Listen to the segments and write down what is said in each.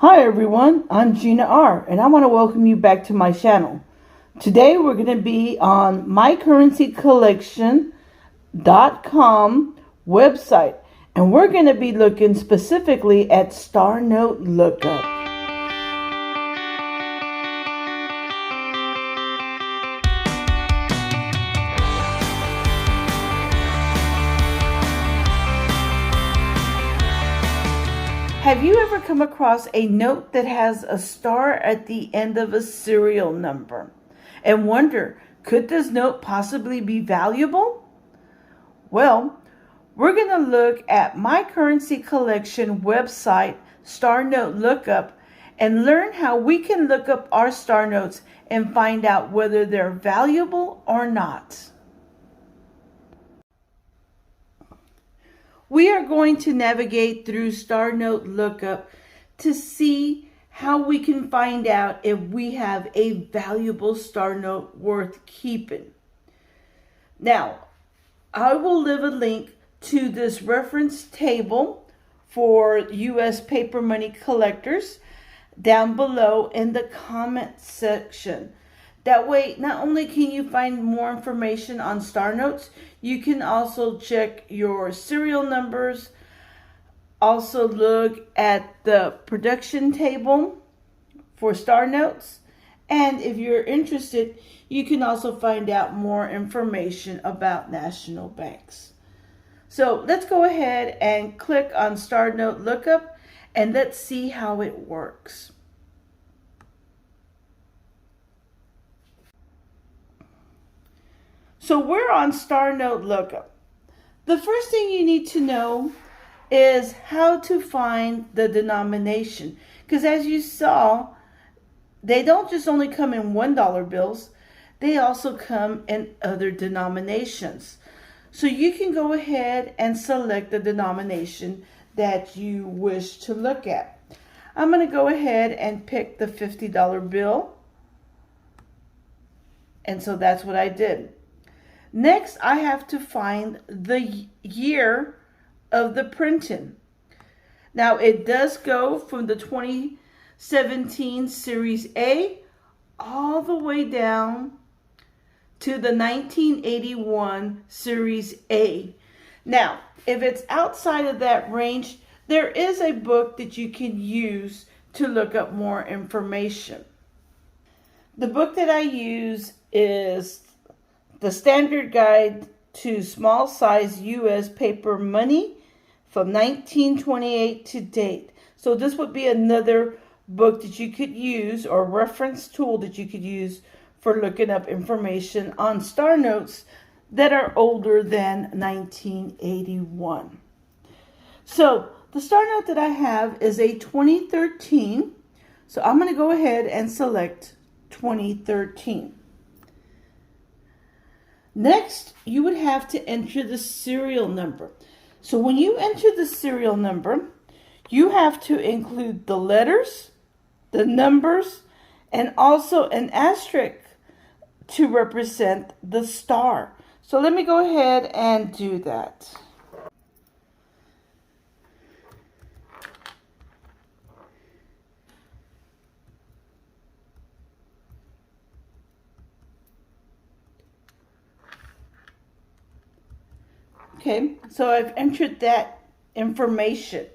Hi everyone, I'm Gina R. and I want to welcome you back to my channel. Today we're going to be on mycurrencycollection.com website, and we're going to be looking specifically at StarNote Lookup. Have you ever come across a note that has a star at the end of a serial number and wonder, could this note possibly be valuable? Well, we're going to look at My Currency Collection website, StarNote Lookup, and learn how we can look up our star notes and find out whether they're valuable or not. We are going to navigate through StarNote Lookup to see how we can find out if we have a valuable star note worth keeping. Now, I will leave a link to this reference table for U.S. paper money collectors down below in the comment section. That way, not only can you find more information on star notes, you can also check your serial numbers, also look at the production table for star notes, and if you're interested, you can also find out more information about national banks. So let's go ahead and click on StarNote Lookup and let's see how it works. So we're on StarNote Lookup. The first thing you need to know is how to find the denomination. Because as you saw, they don't just only come in $1 bills, they also come in other denominations. So you can go ahead and select the denomination that you wish to look at. I'm going to go ahead and pick the $50 bill. And so that's what I did. Next, I have to find the year of the printing. Now, it does go from the 2017 Series A all the way down to the 1981 Series A. Now, if it's outside of that range, there is a book that you can use to look up more information. The book that I use is The Standard Guide to Small Size U.S. Paper Money from 1928 to date. So this would be another book that you could use, or reference tool that you could use for looking up information on star notes that are older than 1981. So the star note that I have is a 2013. So I'm going to go ahead and select 2013. Next, you would have to enter the serial number. So when you enter the serial number, you have to include the letters, the numbers, and also an asterisk to represent the star. So let me go ahead and do that. Okay, so I've entered that information.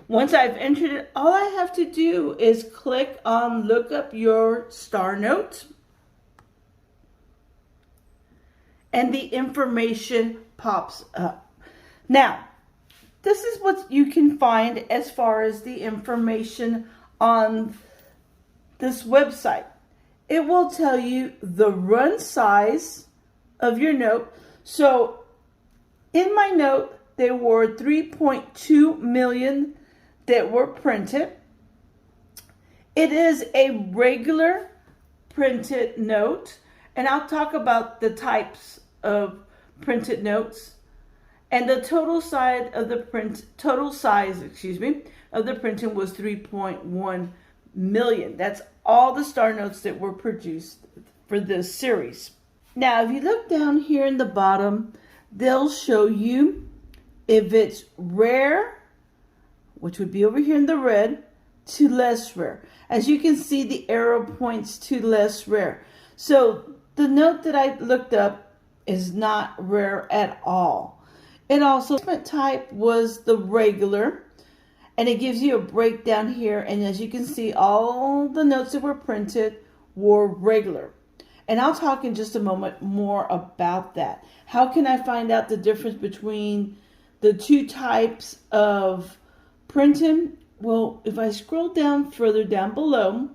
Once I've entered it, all I have to do is click on Look Up Your Star Note, and the information pops up. Now, this is what you can find as far as the information on this website. It will tell you the run size of your note. So in my note, there were 3.2 million that were printed. It is a regular printed note, and I'll talk about the types of printed notes. And the total size of the printing was 3.1 million. That's all the star notes that were produced for this series. Now, if you look down here in the bottom, they'll show you if it's rare, which would be over here in the red, to less rare. As you can see, the arrow points to less rare. So the note that I looked up is not rare at all. It also, type was the regular, and it gives you a breakdown here. And as you can see, all the notes that were printed were regular. And I'll talk in just a moment more about that. How can I find out the difference between the two types of printing? Well, if I scroll down further down below,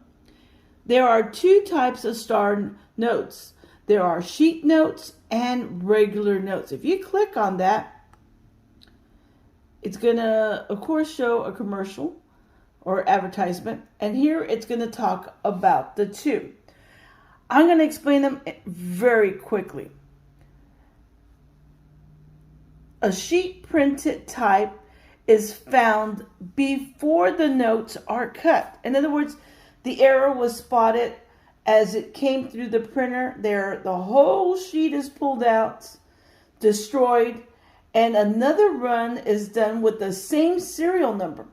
there are two types of star notes. There are sheet notes and regular notes. If you click on that, it's going to, of course, show a commercial or advertisement. And here it's going to talk about the two. I'm going to explain them very quickly. A sheet printed type is found before the notes are cut. In other words, the error was spotted as it came through the printer. There, the whole sheet is pulled out, destroyed, and another run is done with the same serial number.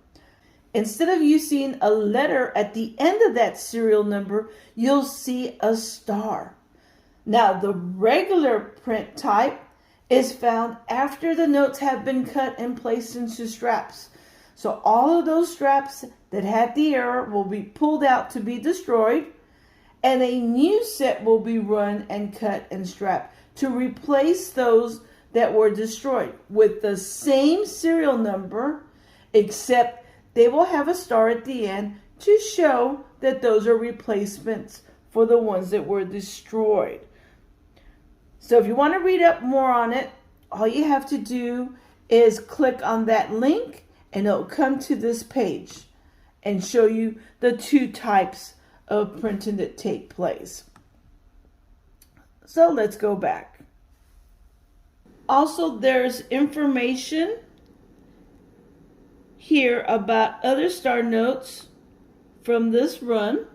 Instead of you seeing a letter at the end of that serial number, you'll see a star. Now, the regular print type is found after the notes have been cut and placed into straps. So all of those straps that had the error will be pulled out to be destroyed, and a new set will be run and cut and strapped to replace those that were destroyed with the same serial number, except they will have a star at the end to show that those are replacements for the ones that were destroyed. So if you want to read up more on it, all you have to do is click on that link and it'll come to this page and show you the two types of printing that take place. So let's go back. Also, there's information here about other star notes from this run.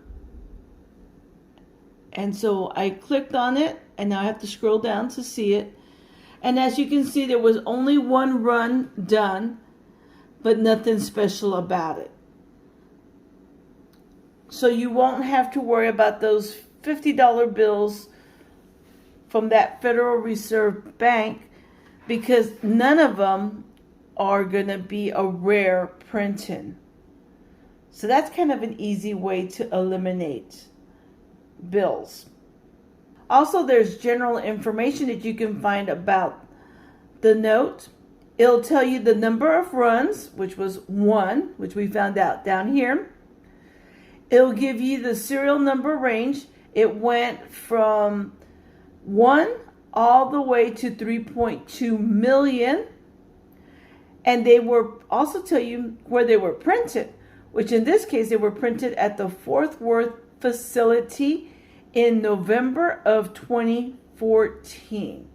And so I clicked on it, and now I have to scroll down to see it. And as you can see, there was only one run done, but nothing special about it. So you won't have to worry about those $50 bills from that Federal Reserve Bank, because none of them are going to be a rare printing. So that's kind of an easy way to eliminate bills. Also, there's general information that you can find about the note. It'll tell you the number of runs, which was 1, which we found out down here. It'll give you the serial number range. It went from 1 all the way to 3.2 million. And they will also tell you where they were printed, which in this case, they were printed at the Fort Worth facility in November of 2014.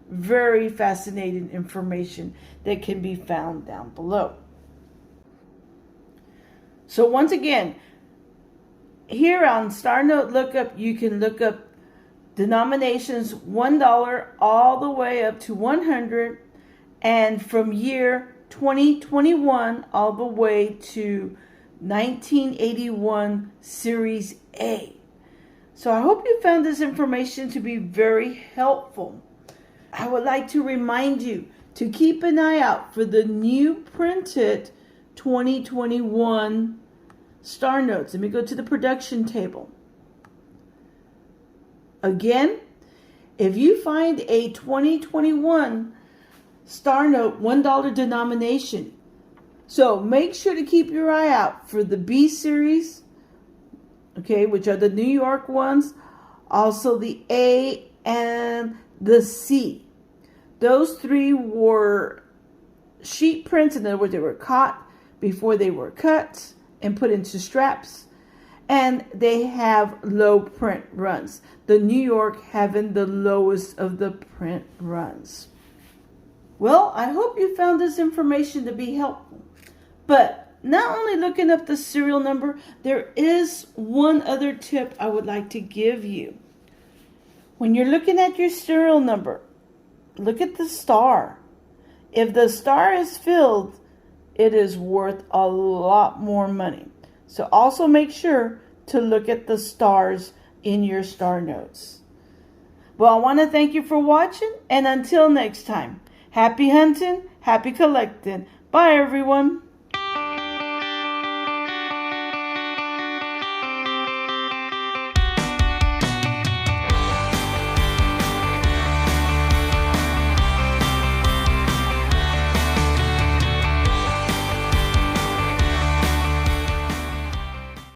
Very fascinating information that can be found down below. So once again, here on Star Note Lookup, you can look up denominations $1 all the way up to 100, and from year 2021 all the way to 1981 Series A. So I hope you found this information to be very helpful. I would like to remind you to keep an eye out for the new printed 2021 star notes. Let me go to the production table. Again, if you find a 2021 star note $1 denomination, so make sure to keep your eye out for the B series, okay, which are the New York ones, also the A and the C. Those three were sheet prints. In other words, they were caught before they were cut and put into straps, and they have low print runs. The New York having the lowest of the print runs. Well, I hope you found this information to be helpful. But not only looking up the serial number, there is one other tip I would like to give you. When you're looking at your serial number, look at the star. If the star is filled, it is worth a lot more money. So also make sure to look at the stars in your star notes. Well, I want to thank you for watching, and until next time, happy hunting, happy collecting. Bye, everyone.